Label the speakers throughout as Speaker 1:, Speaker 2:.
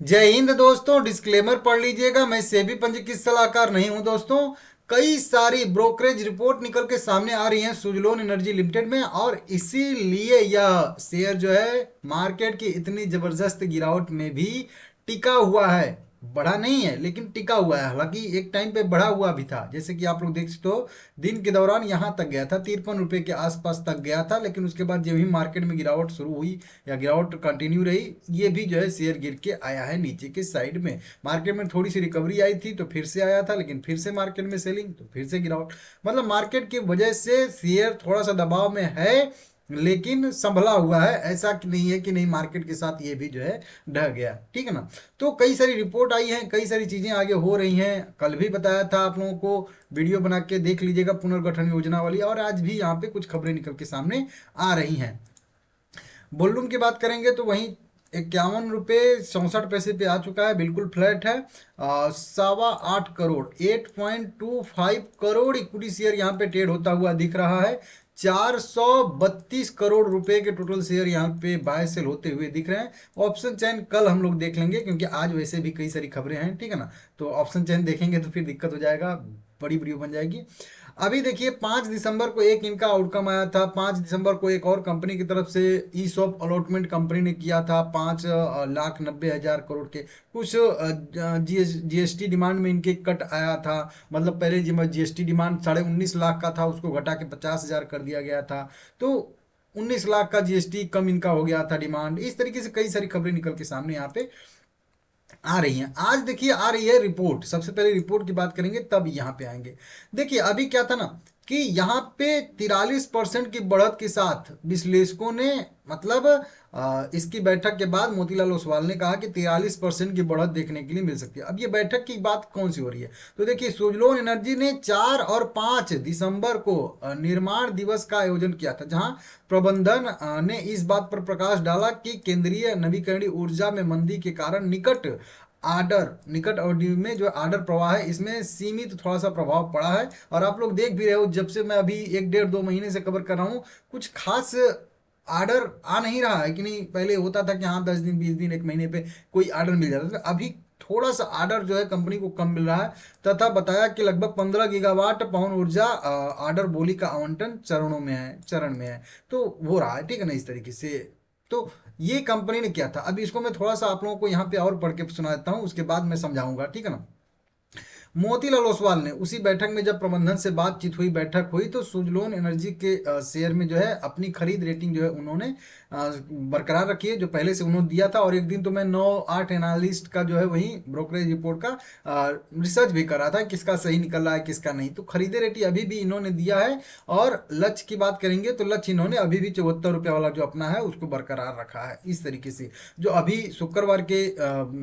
Speaker 1: जय हिंद दोस्तों। डिस्क्लेमर पढ़ लीजिएगा, मैं सेबी पंजीकृत सलाहकार नहीं हूं दोस्तों। कई सारी ब्रोकरेज रिपोर्ट निकल के सामने आ रही हैं सुजलोन एनर्जी लिमिटेड में, और इसीलिए यह शेयर जो है मार्केट की इतनी जबरदस्त गिरावट में भी टिका हुआ है। बढ़ा नहीं है लेकिन टिका हुआ है। हालांकि एक टाइम पे बढ़ा हुआ भी था, जैसे कि आप लोग देख सकते हो दिन के दौरान यहाँ तक गया था, 53 रुपए के आसपास तक गया था। लेकिन उसके बाद जब भी मार्केट में गिरावट शुरू हुई या गिरावट कंटिन्यू रही, ये भी जो है शेयर गिर के आया है नीचे के साइड में। मार्केट में थोड़ी सी रिकवरी आई थी तो फिर से आया था, लेकिन फिर से मार्केट में सेलिंग तो फिर से गिरावट। मतलब मार्केट की वजह से शेयर थोड़ा सा दबाव में है, लेकिन संभला हुआ है। ऐसा कि नहीं है कि नहीं, मार्केट के साथ ये भी जो है ढह गया। ठीक है ना। तो कई सारी रिपोर्ट आई हैं, कई सारी चीजें आगे हो रही हैं। कल भी बताया था आप लोगों को, वीडियो बना के देख लीजिएगा पुनर्गठन योजना वाली। और आज भी यहाँ पे कुछ खबरें निकल के सामने आ रही हैं। वॉल्यूम की बात करेंगे तो वहीं 51 रुपये 64 पैसे पे आ चुका है, बिल्कुल फ्लैट है। 8.25 करोड़ 8.25 करोड़ इक्विटी शेयर यहाँ पे ट्रेड होता हुआ दिख रहा है। 432 करोड़ रुपए के टोटल शेयर यहाँ पे बाय सेल होते हुए दिख रहे हैं। ऑप्शन चैन कल हम लोग देख लेंगे, क्योंकि आज वैसे भी कई सारी खबरें हैं। ठीक है ना। तो ऑप्शन चैन देखेंगे तो फिर दिक्कत हो जाएगा, बड़ी वीडियो बन जाएगी। अभी देखिए 5 दिसंबर को एक इनका आउटकम आया था। 5 दिसंबर को एक और कंपनी की तरफ से ई शॉप अलॉटमेंट कंपनी ने किया था 5,90,000 करोड़ के कुछ। जीएसटी डिमांड में इनके कट आया था। मतलब पहले जीएसटी डिमांड 19.5 लाख का था, उसको घटा के 50,000 कर दिया गया था। तो 19 लाख का जीएसटी कम इनका हो गया था डिमांड। इस तरीके से कई सारी खबरें निकल के सामने यहाँ पे आ रही हैं। आज देखिए आ रही है रिपोर्ट। सबसे पहले रिपोर्ट की बात करेंगे तब यहाँ पे आएंगे। देखिए अभी क्या था ना कि यहाँ पे 43% की बढ़त के साथ विश्लेषकों ने, मतलब इसकी बैठक के बाद मोतीलाल ओसवाल ने कहा कि 43% की बढ़त देखने के लिए मिल सकती है। अब ये बैठक की बात कौन सी हो रही है, तो देखिए सुजलोन एनर्जी ने 4 और 5 दिसंबर को निर्माण दिवस का आयोजन किया था, जहां प्रबंधन ने इस बात पर प्रकाश डाला कि केंद्रीय नवीकरणीय ऊर्जा में मंदी के कारण निकट अवधि में जो आर्डर प्रवाह है इसमें सीमित थोड़ा सा प्रभाव पड़ा है। और आप लोग देख भी रहे हो, जब से मैं अभी 1 डेढ़ 2 महीने से कवर कर रहा हूँ, कुछ खास आर्डर आ नहीं रहा है। कि नहीं, पहले होता था कि हाँ 10 दिन 20 दिन 1 महीने पे कोई आर्डर मिल जाता था। अभी थोड़ा सा आर्डर जो है कंपनी को कम मिल रहा है। तथा बताया कि लगभग 15 गीगावाट पवन ऊर्जा आर्डर बोली का आवंटन चरण में है। तो हो रहा है। ठीक है ना, इस तरीके से। तो ये कंपनी ने किया था। अब इसको मैं थोड़ा सा आप लोगों को यहाँ पे और पढ़ के सुना देता हूँ, उसके बाद मैं समझाऊंगा। ठीक है ना। मोतीलाल ओसवाल ने उसी बैठक में, जब प्रबंधन से बातचीत हुई, बैठक हुई, तो सुजलोन एनर्जी के शेयर में जो है अपनी खरीद रेटिंग जो है उन्होंने बरकरार रखी है, जो पहले से उन्होंने दिया था। और एक दिन तो मैं 9 8 एनालिस्ट का जो है वही ब्रोकरेज रिपोर्ट का रिसर्च भी कर रहा था, किसका सही निकल रहा है किसका नहीं। तो खरीदे रेटिंग अभी भी इन्होंने दिया है। और लक्ष्य की बात करेंगे तो लक्ष्य इन्होंने अभी भी 74 रुपये वाला जो अपना है उसको बरकरार रखा है। इस तरीके से जो अभी शुक्रवार के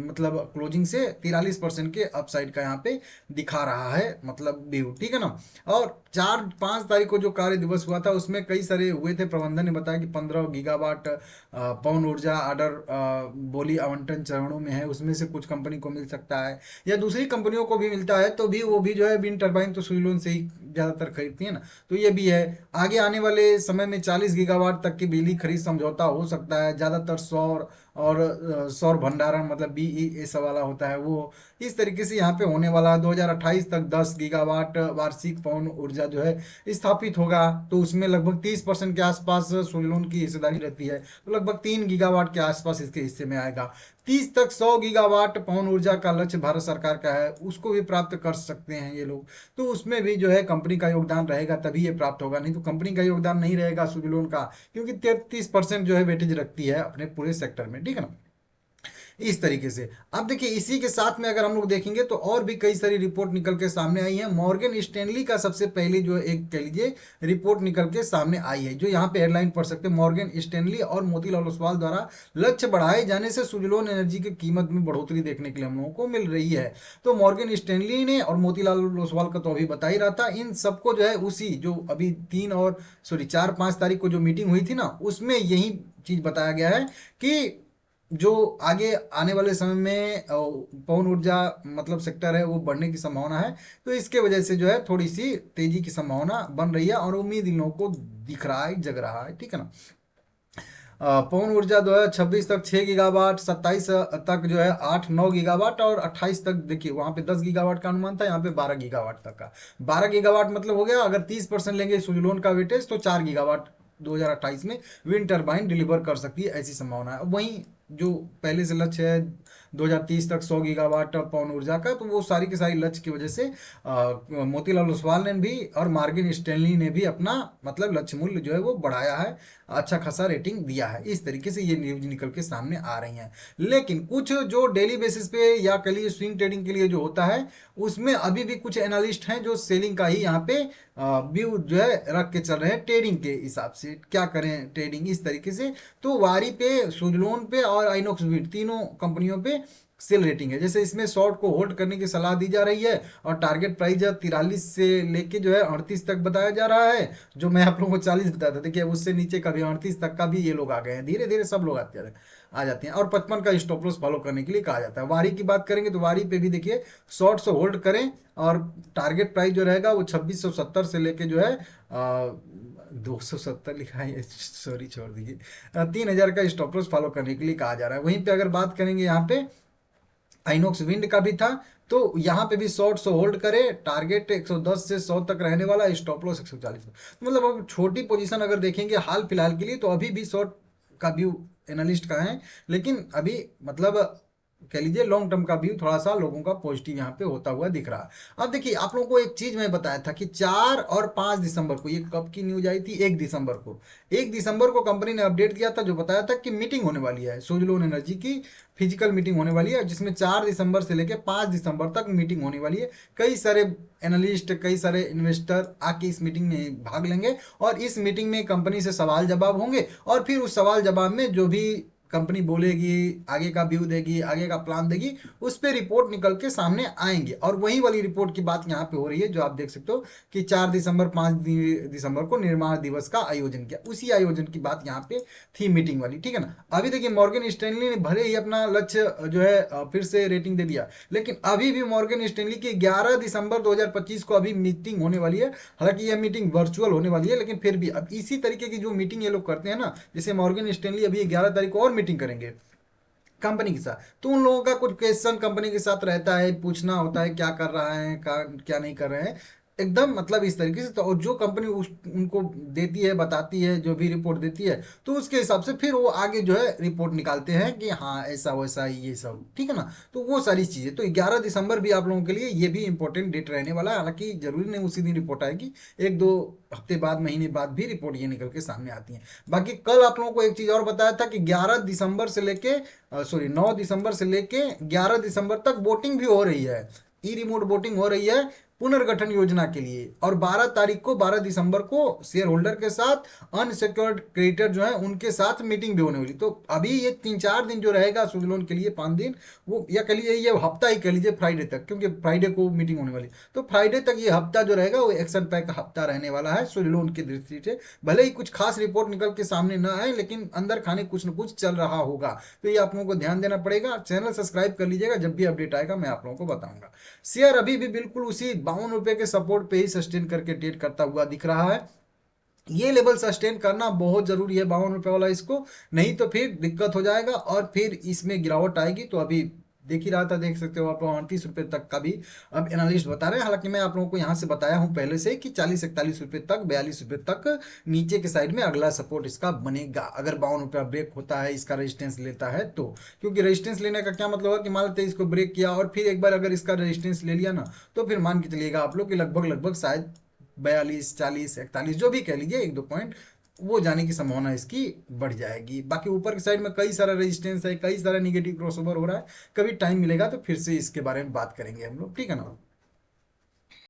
Speaker 1: मतलब क्लोजिंग से 43% के अपसाइड का यहाँ पे दिखा रहा है, मतलब व्यू। ठीक है ना। और 4 5 तारीख को जो कार्य दिवस हुआ था उसमें कई सारे हुए थे। प्रबंधन ने बताया कि 15 गीगावाट पवन ऊर्जा आर्डर बोली आवंटन चरणों में है, उसमें से कुछ कंपनी को मिल सकता है या दूसरी कंपनियों को भी मिलता है। तो भी वो भी जो है विंड टर्बाइन तो सुइलोन से ही ज़्यादातर खरीदती है ना। तो ये भी है। आगे आने वाले समय में 40 गीगावाट तक की बिजली खरीद समझौता हो सकता है। ज़्यादातर सौर और सौर भंडारण, मतलब BESS वाला होता है वो। इस तरीके से यहाँ पे होने वाला है। 2028 तक 10 गीगावाट वार्षिक पवन ऊर्जा जो है स्थापित होगा। तो उसमें लगभग 30% के आसपास सुजलोन की हिस्सेदारी रहती है, तो लगभग 3 गीगावाट के आसपास इसके हिस्से में आएगा। 30 तक 100 गीगावाट पवन ऊर्जा का लक्ष्य भारत सरकार का है, उसको भी प्राप्त कर सकते हैं ये लोग। तो उसमें भी जो है कंपनी का योगदान रहेगा, तभी ये प्राप्त होगा। नहीं तो कंपनी का योगदान नहीं रहेगा सुजलोन का, क्योंकि 33% जो है वेटेज रखती है अपने पूरे सेक्टर में। ठीक है ना। इस तरीके से अब देखिए इसी के साथ में अगर हम लोग देखेंगे तो और भी कई सारी रिपोर्ट निकल के सामने आई है। मॉर्गन स्टैनली का सबसे पहले जो एक कह लीजिए रिपोर्ट निकल के सामने आई है, जो यहाँ पे हेडलाइन पढ़ सकते हैं। मॉर्गन स्टैनली और मोतीलाल ओसवाल द्वारा लक्ष्य बढ़ाए जाने से सुजलोन एनर्जी की कीमत में बढ़ोतरी देखने के लिए हम लोगों को मिल रही है। तो मॉर्गन स्टैनली ने और मोतीलाल ओसवाल का तो अभी बता ही रहा था, इन सबको जो है उसी जो अभी 4 5 तारीख को जो मीटिंग हुई थी ना, उसमें यही चीज बताया गया है कि जो आगे आने वाले समय में पवन ऊर्जा मतलब सेक्टर है वो बढ़ने की संभावना है। तो इसके वजह से जो है थोड़ी सी तेजी की संभावना बन रही है, और उम्मीद इन लोगों को दिख रहा है, जग रहा है। ठीक है ना। पवन ऊर्जा जो है 26 तक 6 गीगावाट, 27 तक जो है 8-9 गीगावाट, और 28 तक देखिए वहां पे 10 गीगावाट का अनुमान था, यहाँ पे 12 गीगावाट तक का। 12 गीगावाट मतलब हो गया, अगर 30% लेंगे सुजलोन का वेटेज तो 4 गीगावाट 2028 में विंड टर्बाइन डिलीवर कर सकती है, ऐसी संभावना है। वहीं जो पहले से लक्ष्य है 2030 तक 100 गीगावाट पवन ऊर्जा का, तो वो सारी की सारी लक्ष्य की वजह से मोतीलाल ओसवाल ने भी और मॉर्गन स्टैनली ने भी अपना मतलब लक्ष्य मूल्य जो है वो बढ़ाया है, अच्छा खासा रेटिंग दिया है। इस तरीके से ये न्यूज निकल के सामने आ रही हैं। लेकिन कुछ जो डेली बेसिस पे या कह लीजिए स्विंग ट्रेडिंग के लिए जो होता है, उसमें अभी भी कुछ एनालिस्ट हैं जो सेलिंग का ही यहाँ पे व्यू जो है रख के चल रहे हैं ट्रेडिंग के हिसाब से। क्या करें ट्रेडिंग इस तरीके से, तो वारी पे, सुजलोन पे और आइनॉक्स विंड तीनों कंपनियों पे सेल रेटिंग है। जैसे इसमें शॉर्ट को होल्ड करने की सलाह दी जा रही है, और टारगेट प्राइस 43 से लेके जो है 38 तक बताया जा रहा है, जो मैं आप लोगों को 40 बताया था। देखिए उससे नीचे का भी 38 तक का भी ये लोग आ गए हैं, धीरे धीरे सब लोग आ जाते हैं। और 55 का स्टॉप लॉस फॉलो करने के लिए कहा जाता है। वारी की बात करेंगे तो वारी पे भी देखिए शॉर्ट से होल्ड करें, और टारगेट प्राइस जो रहेगा वो 2670 से लेके जो है 270 लिखा है, सॉरी छोड़ दीजिए, 3000 का स्टॉप लॉस फॉलो करने के लिए कहा जा रहा है। वहीं पे अगर बात करेंगे यहाँ पे आइनॉक्स विंड का भी था, तो यहाँ पे भी शॉर्ट से होल्ड करे, टारगेट 110 से 100 तक रहने वाला, स्टॉप लॉस 140। मतलब अब छोटी पोजीशन अगर देखेंगे हाल फिलहाल के लिए, तो अभी भी शॉर्ट का व्यू एनालिस्ट का है, लेकिन अभी मतलब कह लीजिए लॉन्ग टर्म का व्यू थोड़ा सा लोगों का पॉजिटिव यहाँ पे होता हुआ दिख रहा है। अब देखिए आप लोगों को एक चीज मैं बताया था कि 4 और 5 दिसंबर को, ये कब की न्यूज आई थी, 1 दिसंबर को, 1 दिसंबर को कंपनी ने अपडेट किया था, जो बताया था कि मीटिंग होने वाली है सुजलोन एनर्जी की, फिजिकल मीटिंग होने वाली है, जिसमें 4 दिसंबर से लेकर 5 दिसंबर तक मीटिंग होने वाली है। कई सारे एनालिस्ट, कई सारे इन्वेस्टर आके इस मीटिंग में भाग लेंगे, और इस मीटिंग में कंपनी से सवाल जवाब होंगे, और फिर उस सवाल जवाब में जो भी कंपनी बोलेगी, आगे का व्यू देगी, आगे का प्लान देगी, उस पर रिपोर्ट निकल के सामने आएंगे। और वही वाली रिपोर्ट की बात यहाँ पे हो रही है, जो आप देख सकते हो कि 4 दिसंबर 5 दिसंबर को निर्माण दिवस का आयोजन किया, उसी आयोजन की बात यहाँ पे थी मीटिंग वाली, ठीक है ना। अभी देखिए मॉर्गन स्टैनली ने भले ही अपना लक्ष्य जो है फिर से रेटिंग दे दिया, लेकिन अभी भी मॉर्गन स्टैनली की 11 दिसंबर 2025 को अभी मीटिंग होने वाली है। हालांकि यह मीटिंग वर्चुअल होने वाली है, लेकिन फिर भी अब इसी तरीके की जो मीटिंग ये लोग करते हैं ना, जैसे मॉर्गन स्टैनली अभी 11 तारीख को और मीटिंग करेंगे कंपनी के साथ, तो उन लोगों का कुछ क्वेश्चन कंपनी के साथ रहता है, पूछना होता है क्या कर रहा है, क्या नहीं कर रहे हैं, एकदम मतलब इस तरीके से। तो और जो कंपनी उनको देती है, बताती है, जो भी रिपोर्ट देती है, तो उसके हिसाब से फिर वो आगे जो है रिपोर्ट निकालते हैं कि हाँ ऐसा वैसा ये सब, ठीक है ना। तो वो सारी चीज़ें, तो 11 दिसंबर भी आप लोगों के लिए ये भी इंपॉर्टेंट डेट रहने वाला है। हालांकि जरूरी नहीं उसी दिन रिपोर्ट आएगी, 1-2 हफ्ते बाद, महीने बाद भी रिपोर्ट ये निकल के सामने आती है। बाकी कल आप लोगों को एक चीज़ और बताया था कि 11 दिसंबर से लेके, सॉरी 9 दिसंबर से लेके 11 दिसंबर तक वोटिंग भी हो रही है, ई रिमोट वोटिंग हो रही है पुनर्गठन योजना के लिए। और 12 तारीख को, 12 दिसंबर को शेयर होल्डर के साथ, अनसिक्योर्ड क्रेडिटर जो है उनके साथ मीटिंग भी होने वाली। तो अभी ये 3-4 दिन जो रहेगा सुजलोन के लिए, 5 दिन, वो या कह लीजिए ये हफ्ता ही कह लीजिए फ्राइडे तक, क्योंकि फ्राइडे को मीटिंग होने वाली, तो फ्राइडे तक ये हफ्ता जो रहेगा वो एक्शन पैक हफ्ता रहने वाला है सुजलोन की दृष्टि से। भले ही कुछ खास रिपोर्ट निकल के सामने ना आए, लेकिन अंदर खाने कुछ न कुछ चल रहा होगा। तो ये आप लोगों को ध्यान देना पड़ेगा। चैनल सब्सक्राइब कर लीजिएगा, जब भी अपडेट आएगा मैं आप लोगों को बताऊंगा। शेयर अभी भी बिल्कुल उसी 52 रुपए के सपोर्ट पे ही सस्टेन करके ट्रेड करता हुआ दिख रहा है। ये लेवल सस्टेन करना बहुत जरूरी है 52 रुपए वाला, इसको नहीं तो फिर दिक्कत हो जाएगा और फिर इसमें गिरावट आएगी। तो अभी देख ही रहा था, देख सकते हो आप लोग 38 रुपए तक का भी अब एनालिस्ट बता रहे हैं। हालांकि मैं आप लोगों को यहाँ से बताया हूँ पहले से कि 40-41 रुपए तक, 42 रुपए तक नीचे के साइड में अगला सपोर्ट इसका बनेगा, अगर 52 रुपया ब्रेक होता है, इसका रेजिस्टेंस लेता है तो। क्योंकि रेजिस्टेंस लेने का क्या मतलब है कि मान लेते हैं इसको ब्रेक किया और फिर एक बार अगर इसका रेजिस्टेंस ले लिया ना, तो फिर मान के चलिएगा आप लोग कि लगभग लगभग शायद 42, 40, 41 जो भी कह लीजिए, 1-2 पॉइंट वो जाने की संभावना इसकी बढ़ जाएगी। बाकी ऊपर की साइड में कई सारा रेजिस्टेंस है, कई सारा निगेटिव क्रॉसओवर हो रहा है। कभी टाइम मिलेगा तो फिर से इसके बारे में बात करेंगे हम लोग, ठीक है ना।